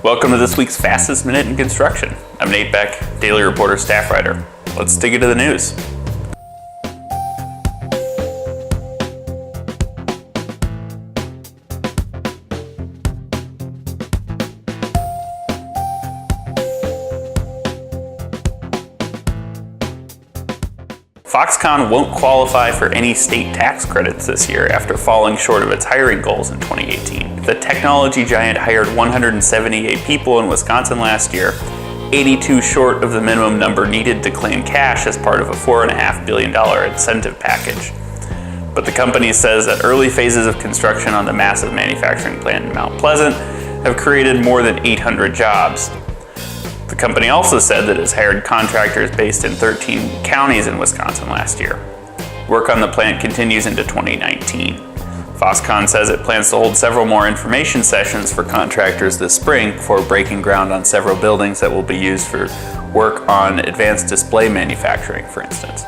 Welcome to this week's Fastest Minute in Construction. I'm Nate Beck, Daily Reporter staff writer. Let's dig into the news. Foxconn won't qualify for any state tax credits this year after falling short of its hiring goals in 2018. The technology giant hired 178 people in Wisconsin last year, 82 short of the minimum number needed to claim cash as part of a $4.5 billion incentive package. But the company says that early phases of construction on the massive manufacturing plant in Mount Pleasant have created more than 800 jobs. The company also said that it has hired contractors based in 13 counties in Wisconsin last year. Work on the plant continues into 2019. Foxconn says it plans to hold several more information sessions for contractors this spring before breaking ground on several buildings that will be used for work on advanced display manufacturing, for instance.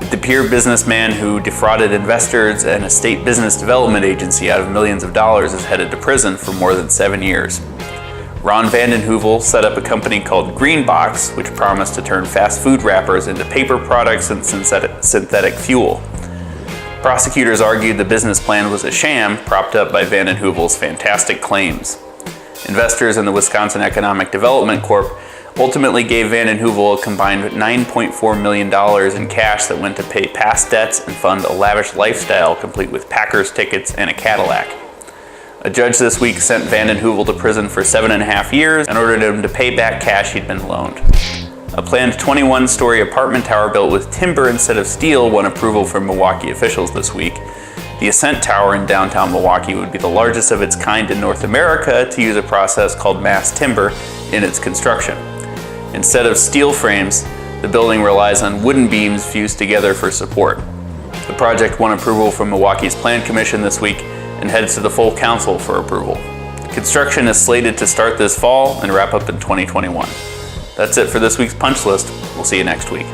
The De Pere businessman who defrauded investors and a state business development agency out of millions of dollars is headed to prison for more than 7 years. Ron Vanden Heuvel set up a company called Greenbox, which promised to turn fast food wrappers into paper products and synthetic fuel. Prosecutors argued the business plan was a sham, propped up by Vanden Heuvel's fantastic claims. Investors in the Wisconsin Economic Development Corp ultimately gave Vanden Heuvel a combined $9.4 million in cash that went to pay past debts and fund a lavish lifestyle complete with Packers tickets and a Cadillac. A judge this week sent Vanden Heuvel to prison for 7.5 years and ordered him to pay back cash he'd been loaned. A planned 21-story apartment tower built with timber instead of steel won approval from Milwaukee officials this week. The Ascent Tower in downtown Milwaukee would be the largest of its kind in North America to use a process called mass timber in its construction. Instead of steel frames, the building relies on wooden beams fused together for support. The project won approval from Milwaukee's Plan Commission this week and heads to the full council for approval. Construction is slated to start this fall and wrap up in 2021. That's it for this week's Punch List. We'll see you next week.